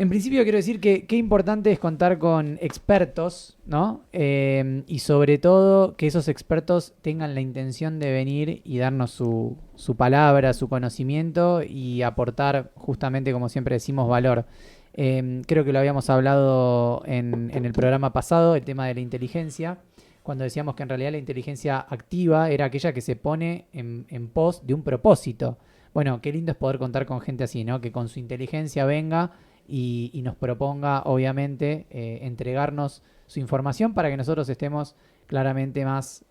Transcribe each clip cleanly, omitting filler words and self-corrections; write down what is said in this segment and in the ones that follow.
En principio quiero decir que qué importante es contar con expertos, ¿no? Y sobre todo que esos expertos tengan la intención de venir y darnos su palabra, su conocimiento y aportar justamente, como siempre decimos, valor. Creo que lo habíamos hablado en el programa pasado, el tema de la inteligencia, cuando decíamos que en realidad la inteligencia activa era aquella que se pone en pos de un propósito. Bueno, qué lindo es poder contar con gente así, ¿no? Que con su inteligencia venga y nos proponga, obviamente, entregarnos su información para que nosotros estemos claramente más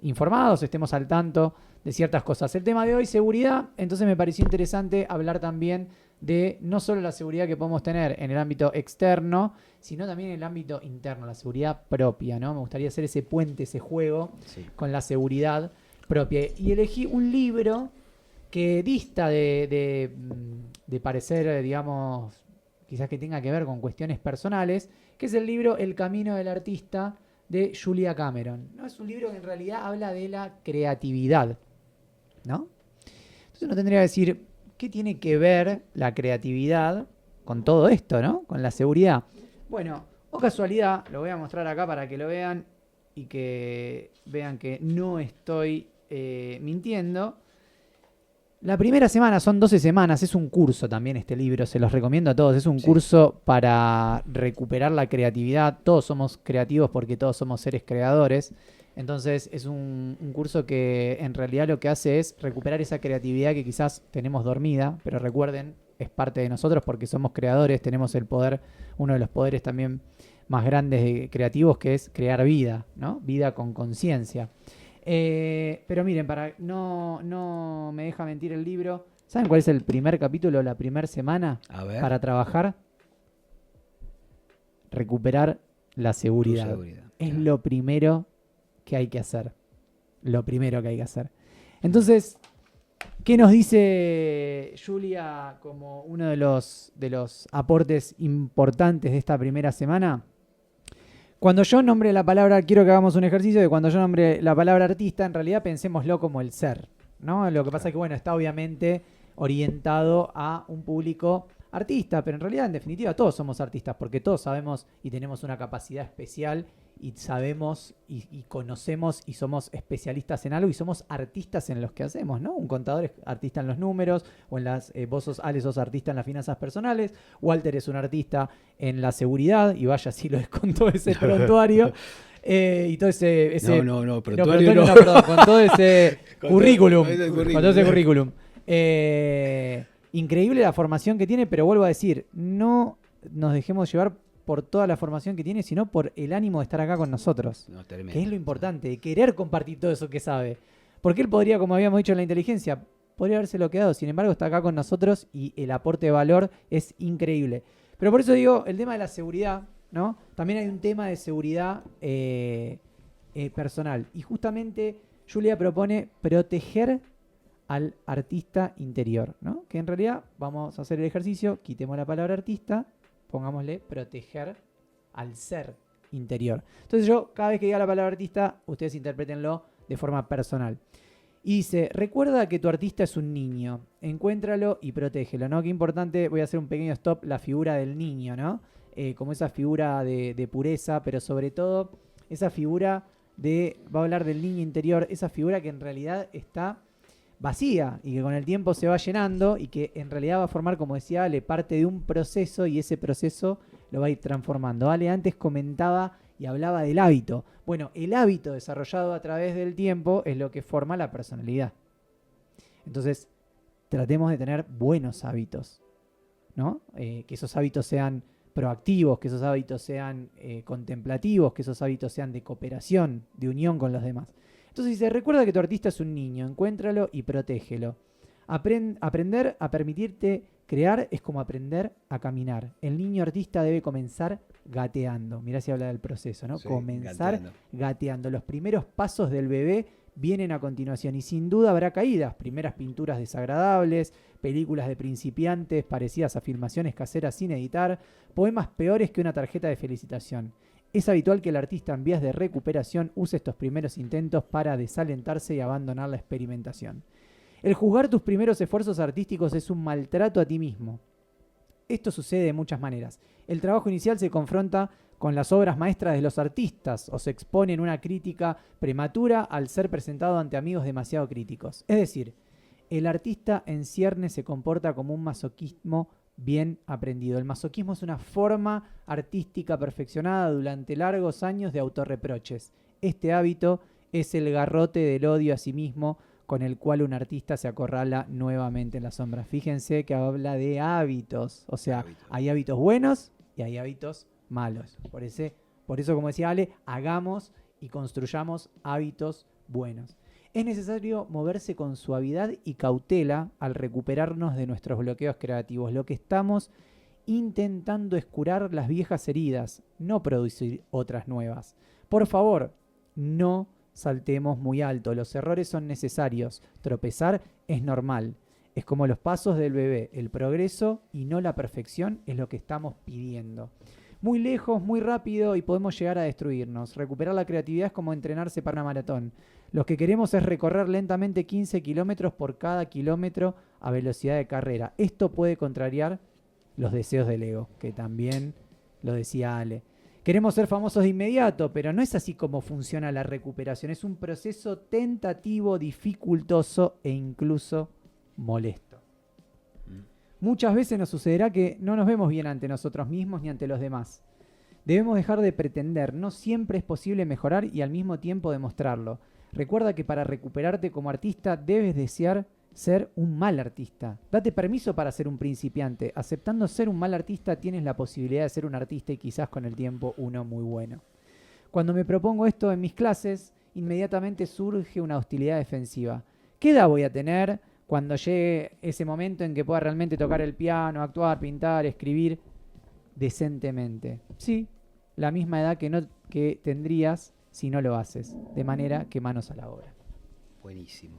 informados, estemos al tanto de ciertas cosas. El tema de hoy, seguridad, entonces me pareció interesante hablar también de no solo la seguridad que podemos tener en el ámbito externo, sino también en el ámbito interno, la seguridad propia, ¿no? Me gustaría hacer ese puente, ese juego con la seguridad propia. Y elegí un libro que dista de parecer, digamos, quizás que tenga que ver con cuestiones personales, que es el libro El camino del artista de Julia Cameron, ¿no? Es un libro que en realidad habla de la creatividad, ¿no? Entonces uno tendría que decir, ¿qué tiene que ver la creatividad con todo esto, ¿no? Con la seguridad. Bueno, o casualidad, lo voy a mostrar acá para que lo vean y que vean que no estoy mintiendo. La primera semana, son 12 semanas, es un curso también este libro, se los recomiendo a todos, es un curso para recuperar la creatividad, todos somos creativos porque todos somos seres creadores, entonces es un curso que en realidad lo que hace es recuperar esa creatividad que quizás tenemos dormida, pero recuerden, es parte de nosotros porque somos creadores, tenemos el poder, uno de los poderes también más grandes de creativos que es crear vida, ¿no? Vida con conciencia. Pero miren, no me deja mentir el libro. ¿Saben cuál es el primer capítulo, la primera semana para trabajar? Recuperar la seguridad. Es lo primero que hay que hacer. Lo primero que hay que hacer. Entonces, ¿qué nos dice Julia como uno de los aportes importantes de esta primera semana? Cuando yo nombre la palabra, quiero que hagamos un ejercicio de cuando yo nombre la palabra artista, en realidad pensémoslo como el ser, ¿no? Lo que pasa es que, bueno, está obviamente orientado a un público artista, pero en realidad, en definitiva, todos somos artistas, porque todos sabemos y tenemos una capacidad especial y sabemos y conocemos y somos especialistas en algo y somos artistas en los que hacemos, ¿no? Un contador es artista en los números, o en las vos sos Ale, sos artista en las finanzas personales, Walter es un artista en la seguridad, y vaya si lo es con todo ese prontuario. Y todo ese prontuario no. Perdón, con todo ese currículum. Con todo ese currículum. Increíble la formación que tiene, pero vuelvo a decir, no nos dejemos llevar por toda la formación que tiene, sino por el ánimo de estar acá con nosotros. No, que es lo importante, de querer compartir todo eso que sabe. Porque él podría, como habíamos dicho en la inteligencia, podría habérselo quedado. Sin embargo, está acá con nosotros y el aporte de valor es increíble. Pero por eso digo, el tema de la seguridad, ¿no? También hay un tema de seguridad personal. Y justamente Julia propone proteger al artista interior, ¿no? Que en realidad vamos a hacer el ejercicio, quitemos la palabra artista, pongámosle proteger al ser interior. Entonces yo, cada vez que diga la palabra artista, ustedes interpretenlo de forma personal. Y dice, recuerda que tu artista es un niño, encuéntralo y protégelo, ¿no? Qué importante, voy a hacer un pequeño stop, la figura del niño, ¿no? Como esa figura de pureza, pero sobre todo esa figura va a hablar del niño interior, esa figura que en realidad está vacía y que con el tiempo se va llenando y que en realidad va a formar, como decía Ale, parte de un proceso, y ese proceso lo va a ir transformando. Ale antes comentaba y hablaba del hábito. Bueno, el hábito desarrollado a través del tiempo es lo que forma la personalidad. Entonces, tratemos de tener buenos hábitos, ¿no? Que esos hábitos sean proactivos, que esos hábitos sean contemplativos, que esos hábitos sean de cooperación, de unión con los demás. Entonces dice, recuerda que tu artista es un niño, encuéntralo y protégelo. Aprender a permitirte crear es como aprender a caminar. El niño artista debe comenzar gateando. Mirá si habla del proceso, ¿no? Sí, comenzar gateando. Los primeros pasos del bebé vienen a continuación y sin duda habrá caídas. Primeras pinturas desagradables, películas de principiantes parecidas a filmaciones caseras sin editar, poemas peores que una tarjeta de felicitación. Es habitual que el artista en vías de recuperación use estos primeros intentos para desalentarse y abandonar la experimentación. El juzgar tus primeros esfuerzos artísticos es un maltrato a ti mismo. Esto sucede de muchas maneras. El trabajo inicial se confronta con las obras maestras de los artistas o se expone en una crítica prematura al ser presentado ante amigos demasiado críticos. Es decir, el artista en cierne se comporta como un masoquismo bien aprendido. El masoquismo es una forma artística perfeccionada durante largos años de autorreproches. Este hábito es el garrote del odio a sí mismo con el cual un artista se acorrala nuevamente en la sombra. Fíjense que habla de hábitos, o sea, hay hábitos buenos y hay hábitos malos. Por eso, como decía Ale, hagamos y construyamos hábitos buenos. Es necesario moverse con suavidad y cautela al recuperarnos de nuestros bloqueos creativos. Lo que estamos intentando es curar las viejas heridas, no producir otras nuevas. Por favor, no saltemos muy alto. Los errores son necesarios. Tropezar es normal. Es como los pasos del bebé. El progreso y no la perfección es lo que estamos pidiendo. Muy lejos, muy rápido y podemos llegar a destruirnos. Recuperar la creatividad es como entrenarse para una maratón. Lo que queremos es recorrer lentamente 15 kilómetros por cada kilómetro a velocidad de carrera. Esto puede contrariar los deseos del ego, que también lo decía Ale. Queremos ser famosos de inmediato, pero no es así como funciona la recuperación. Es un proceso tentativo, dificultoso e incluso molesto. Muchas veces nos sucederá que no nos vemos bien ante nosotros mismos ni ante los demás. Debemos dejar de pretender. No siempre es posible mejorar y al mismo tiempo demostrarlo. Recuerda que para recuperarte como artista debes desear ser un mal artista. Date permiso para ser un principiante. Aceptando ser un mal artista tienes la posibilidad de ser un artista y quizás con el tiempo uno muy bueno. Cuando me propongo esto en mis clases, inmediatamente surge una hostilidad defensiva. ¿Qué edad voy a tener cuando llegue ese momento en que pueda realmente tocar el piano, actuar, pintar, escribir decentemente? Sí, la misma edad que tendrías si no lo haces. De manera que manos a la obra. Buenísimo.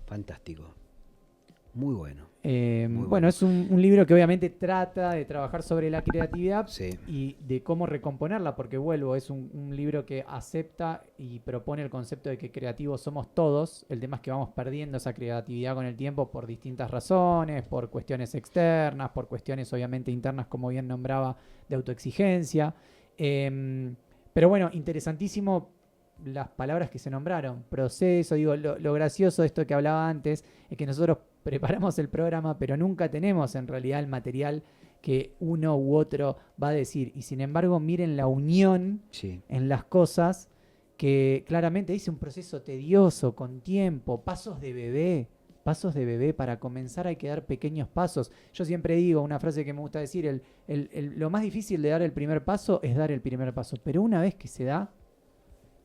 Fantástico. Muy bueno. Bueno, es un libro que obviamente trata de trabajar sobre la creatividad Sí. y de cómo recomponerla, porque vuelvo, es un libro que acepta y propone el concepto de que creativos somos todos. El tema es que vamos perdiendo esa creatividad con el tiempo por distintas razones, por cuestiones externas, por cuestiones obviamente internas, como bien nombraba, de autoexigencia. Pero bueno, interesantísimo las palabras que se nombraron, proceso, digo, lo gracioso de esto que hablaba antes es que nosotros preparamos el programa, pero nunca tenemos en realidad el material que uno u otro va a decir, y sin embargo miren la unión en las cosas, que claramente dice un proceso tedioso, con tiempo, pasos de bebé, para comenzar hay que dar pequeños pasos. Yo siempre digo una frase que me gusta decir, lo más difícil de dar el primer paso es dar el primer paso, pero una vez que se da,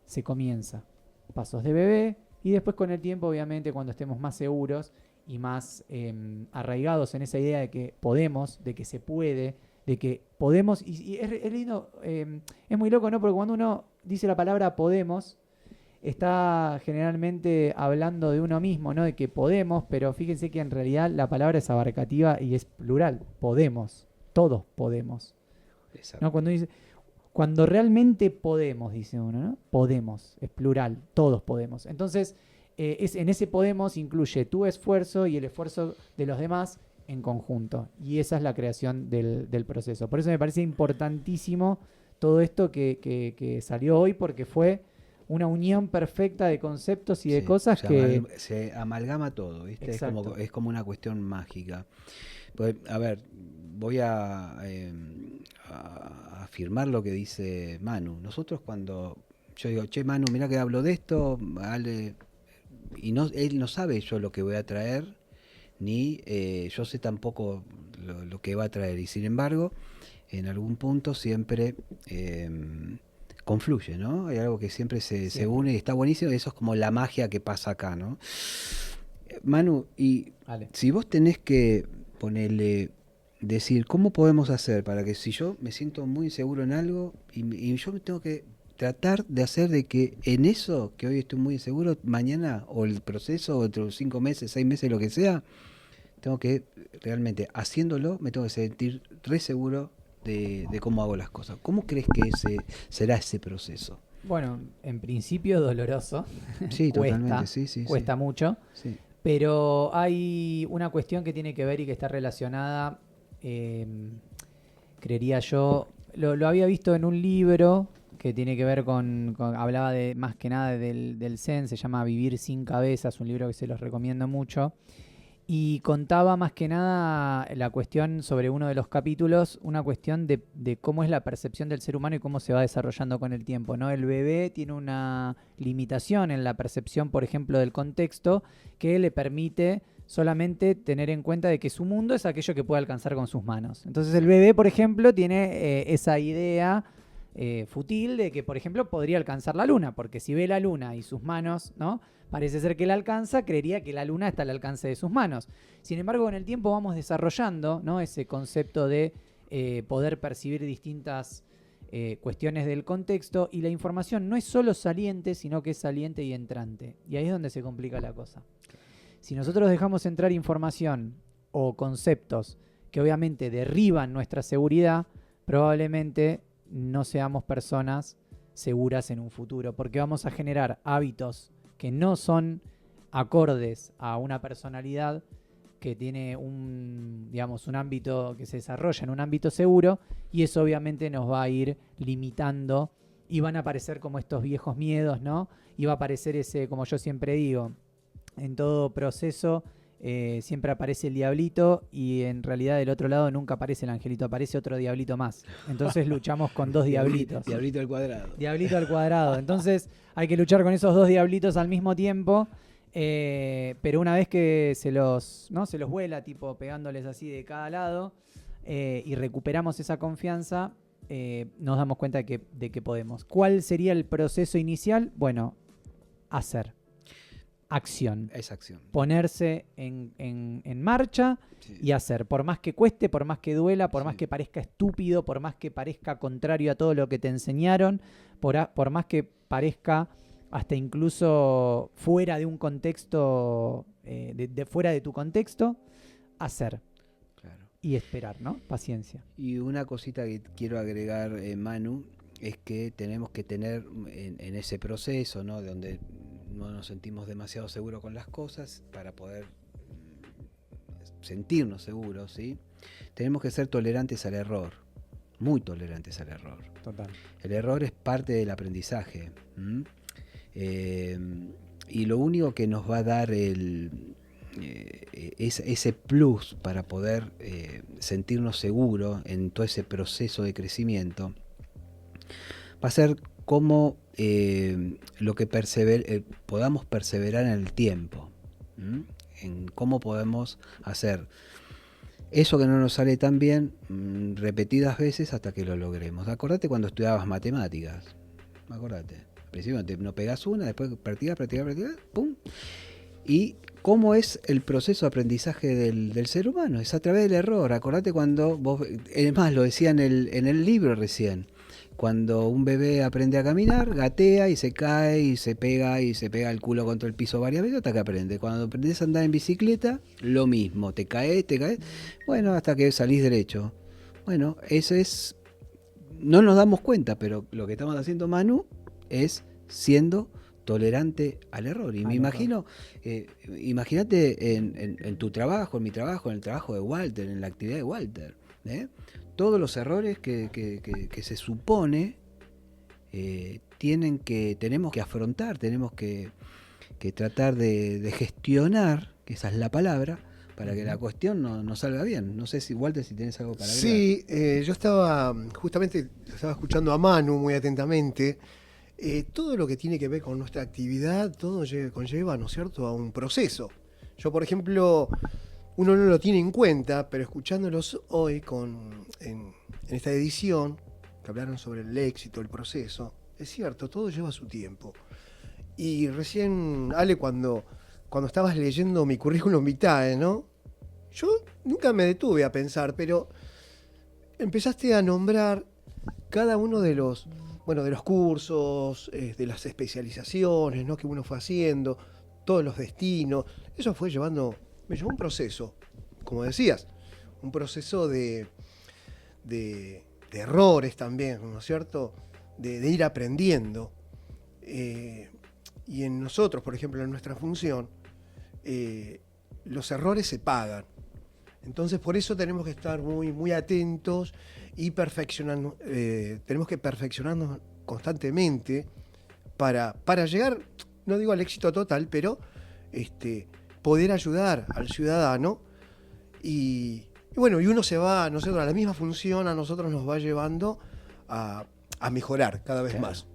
se comienza. Pasos de bebé y después con el tiempo, obviamente, cuando estemos más seguros y más arraigados en esa idea de que podemos, de que se puede, de que podemos, y es lindo, es muy loco, ¿no? Porque cuando uno dice la palabra podemos, está generalmente hablando de uno mismo, ¿no? De que podemos, pero fíjense que en realidad la palabra es abarcativa y es plural. Podemos, todos podemos. ¿No? Cuando realmente podemos, dice uno, ¿no? Podemos, es plural, todos podemos. Entonces, en ese podemos incluye tu esfuerzo y el esfuerzo de los demás en conjunto. Y esa es la creación del proceso. Por eso me parece importantísimo todo esto que salió hoy, porque fue una unión perfecta de conceptos y de cosas se amalgama todo, ¿viste? Es como una cuestión mágica. Pues, a ver, voy a afirmar lo que dice Manu. Nosotros cuando yo digo, che Manu, mirá que hablo de esto, vale, y él no sabe yo lo que voy a traer, ni yo sé tampoco lo que va a traer, y sin embargo, en algún punto siempre confluye, ¿no? Hay algo que siempre se une y está buenísimo, y eso es como la magia que pasa acá, ¿no? Manu, y si vos tenés que ponerle, decir, ¿cómo podemos hacer para que si yo me siento muy inseguro en algo y yo me tengo que tratar de hacer de que en eso que hoy estoy muy inseguro, mañana o el proceso, o otros 5 meses, 6 meses, lo que sea, tengo que realmente haciéndolo, me tengo que sentir re seguro de cómo hago las cosas? ¿Cómo crees que será ese proceso? Bueno, en principio doloroso. Sí, totalmente, cuesta mucho. Sí. Pero hay una cuestión que tiene que ver y que está relacionada creería yo, lo había visto en un libro que tiene que ver hablaba de más que nada del Zen, se llama Vivir sin cabezas, un libro que se los recomiendo mucho. Y contaba más que nada la cuestión sobre uno de los capítulos, una cuestión de cómo es la percepción del ser humano y cómo se va desarrollando con el tiempo, ¿no? El bebé tiene una limitación en la percepción, por ejemplo, del contexto, que le permite solamente tener en cuenta de que su mundo es aquello que puede alcanzar con sus manos. Entonces el bebé, por ejemplo, tiene esa idea fútil de que, por ejemplo, podría alcanzar la luna, porque si ve la luna y sus manos, ¿no? Parece ser que la alcanza, creería que la luna está al alcance de sus manos. Sin embargo, con el tiempo vamos desarrollando, ¿no? Ese concepto de poder percibir distintas cuestiones del contexto, y la información no es solo saliente, sino que es saliente y entrante. Y ahí es donde se complica la cosa. Si nosotros dejamos entrar información o conceptos que obviamente derriban nuestra seguridad, probablemente no seamos personas seguras en un futuro, porque vamos a generar hábitos que no son acordes a una personalidad que tiene un ámbito que se desarrolla en un ámbito seguro, y eso obviamente nos va a ir limitando y van a aparecer como estos viejos miedos, ¿no? Y va a aparecer ese, como yo siempre digo, en todo proceso siempre aparece el diablito, y en realidad del otro lado nunca aparece el angelito, aparece otro diablito más. Entonces luchamos con dos diablitos. Diablito al cuadrado. Diablito al cuadrado. Entonces hay que luchar con esos dos diablitos al mismo tiempo, pero una vez que se los vuela, tipo pegándoles así de cada lado, y recuperamos esa confianza, nos damos cuenta de que podemos. ¿Cuál sería el proceso inicial? Bueno, hacer. Acción. Es acción. Ponerse en marcha, sí, y hacer. Por más que cueste, por más que duela, por más que parezca estúpido, por más que parezca contrario a todo lo que te enseñaron, por más que parezca hasta incluso fuera de un contexto, fuera de tu contexto, hacer. Claro. Y esperar, ¿no? Paciencia. Y una cosita que quiero agregar, Manu, es que tenemos que tener en ese proceso, ¿no? De donde no nos sentimos demasiado seguros con las cosas, para poder sentirnos seguros, ¿sí? Tenemos que ser tolerantes al error, muy tolerantes al error. Total. El error es parte del aprendizaje. Y lo único que nos va a dar ese plus para poder sentirnos seguros en todo ese proceso de crecimiento va a ser cómo lo que podamos perseverar en el tiempo, en cómo podemos hacer eso que no nos sale tan bien repetidas veces hasta que lo logremos. Acordate cuando estudiabas matemáticas, acordate, al principio no pegás una, después practicás, ¡pum! Y cómo es el proceso de aprendizaje del ser humano, es a través del error. Acordate cuando vos, es más, lo decía en el libro recién, cuando un bebé aprende a caminar, gatea y se cae y se pega el culo contra el piso varias veces hasta que aprende. Cuando aprendes a andar en bicicleta, lo mismo, te caes, bueno, hasta que salís derecho. Bueno, eso es, no nos damos cuenta, pero lo que estamos haciendo, Manu, es siendo tolerante al error. Y me imagino, imagínate en tu trabajo, en mi trabajo, en el trabajo de Walter, en la actividad de Walter, todos los errores que se supone tenemos que afrontar, tenemos que tratar de gestionar, que esa es la palabra, para que la cuestión no salga bien. No sé si, Walter, si tenés algo para agregar. Sí, yo estaba escuchando a Manu muy atentamente. Todo lo que tiene que ver con nuestra actividad, todo conlleva, ¿no es cierto?, a un proceso. Yo, por ejemplo, uno no lo tiene en cuenta, pero escuchándolos hoy en esta edición, que hablaron sobre el éxito, el proceso, es cierto, todo lleva su tiempo. Y recién, Ale, cuando estabas leyendo mi currículum vitae, ¿no? Yo nunca me detuve a pensar, pero empezaste a nombrar cada uno de los cursos, de las especializaciones, ¿no?, que uno fue haciendo, todos los destinos. Eso me llevó un proceso, como decías, un proceso de errores también, ¿no es cierto?, de ir aprendiendo. Y en nosotros, por ejemplo, en nuestra función, los errores se pagan. Entonces, por eso tenemos que estar muy, muy atentos y tenemos que perfeccionarnos constantemente para llegar, no digo al éxito total, pero poder ayudar al ciudadano y bueno, y uno se va, nosotros a la misma función, a nosotros nos va llevando a mejorar cada vez más.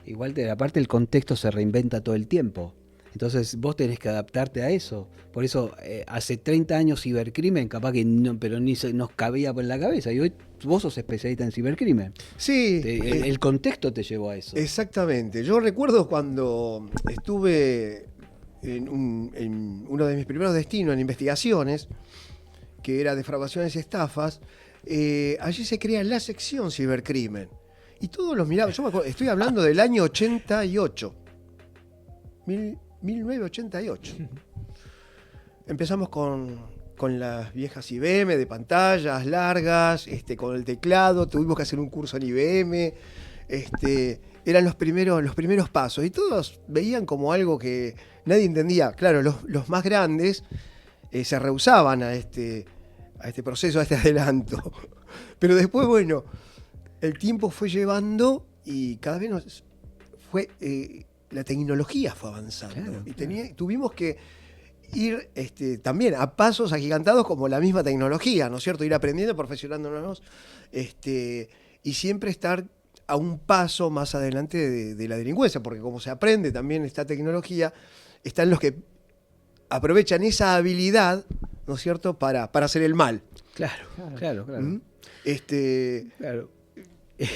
Igual, aparte el contexto se reinventa todo el tiempo. Entonces vos tenés que adaptarte a eso. Por eso hace 30 años cibercrimen, capaz que no, pero ni nos cabía por la cabeza. Y hoy vos sos especialista en cibercrimen. Sí. El contexto te llevó a eso. Exactamente. Yo recuerdo cuando estuve en uno de mis primeros destinos en investigaciones, que era defraudaciones y estafas, allí se crea la sección cibercrimen. Y todos los miraban. Yo me acuerdo, estoy hablando del año 88. 1988. Empezamos con las viejas IBM de pantallas largas, con el teclado, tuvimos que hacer un curso en IBM, eran los primeros pasos y todos veían como algo que nadie entendía. Claro, los más grandes se rehusaban a este proceso, a este adelanto. Pero después, bueno, el tiempo fue llevando y cada vez la tecnología fue avanzando. Claro, y tuvimos que ir también a pasos agigantados como la misma tecnología, ¿no es cierto? Ir aprendiendo, perfeccionándonos, y siempre estar a un paso más adelante de la delincuencia, porque como se aprende también esta tecnología, están los que aprovechan esa habilidad, ¿no es cierto?, para hacer el mal. Claro. ¿Mm? Claro.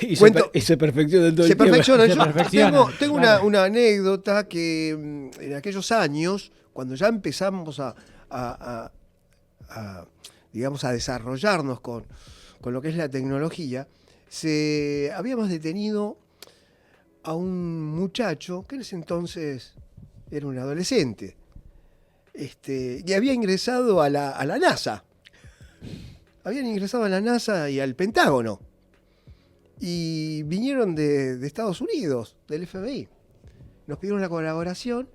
Y se perfecciona todo el tiempo. Perfecciona. Tengo una anécdota que en aquellos años, cuando ya empezamos digamos, a desarrollarnos con lo que es la tecnología, habíamos detenido a un muchacho que en ese entonces era un adolescente, y había ingresado a la NASA. Habían ingresado a la NASA y al Pentágono. Y vinieron de Estados Unidos, del FBI. Nos pidieron la colaboración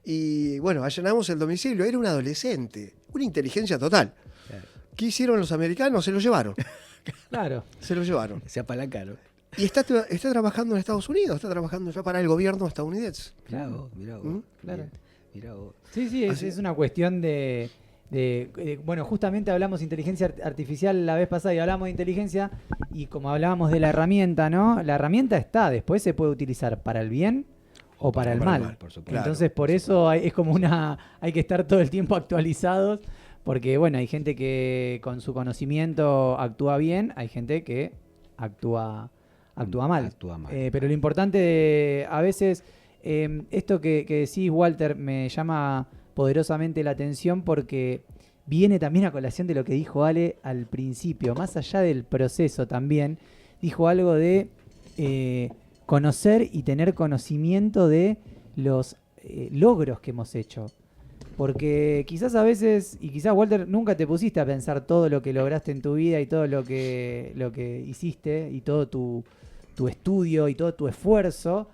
y, bueno, allanamos el domicilio. Era un adolescente, una inteligencia total. Claro. ¿Qué hicieron los americanos? Se lo llevaron. Claro. Se lo llevaron. Se apalancaron. Y está trabajando en Estados Unidos, está trabajando ya para el gobierno estadounidense. Mirá vos. Claro. Mirá vos. Sí, es una cuestión de bueno, justamente hablamos de inteligencia artificial la vez pasada y hablamos de inteligencia y como hablábamos de la herramienta, ¿no? La herramienta está, después se puede utilizar para el bien o para el mal. Por supuesto. Entonces por eso es como hay que estar todo el tiempo actualizados porque bueno, hay gente que con su conocimiento actúa bien, hay gente que actúa mal. Pero lo importante a veces, esto que decís, Walter, me llama poderosamente la atención porque viene también a colación de lo que dijo Ale al principio, más allá del proceso también, dijo algo de conocer y tener conocimiento de los logros que hemos hecho. Porque quizás a veces, y quizás Walter, nunca te pusiste a pensar todo lo que lograste en tu vida y todo lo que hiciste y todo tu estudio y todo tu esfuerzo.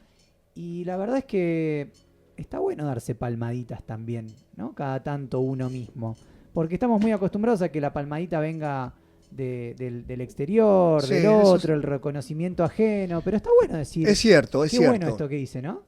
Y la verdad es que está bueno darse palmaditas también, ¿no? Cada tanto uno mismo. Porque estamos muy acostumbrados a que la palmadita venga del exterior, sí, del otro, el reconocimiento ajeno. Pero está bueno decir. Es cierto. Qué bueno esto que dice, ¿no?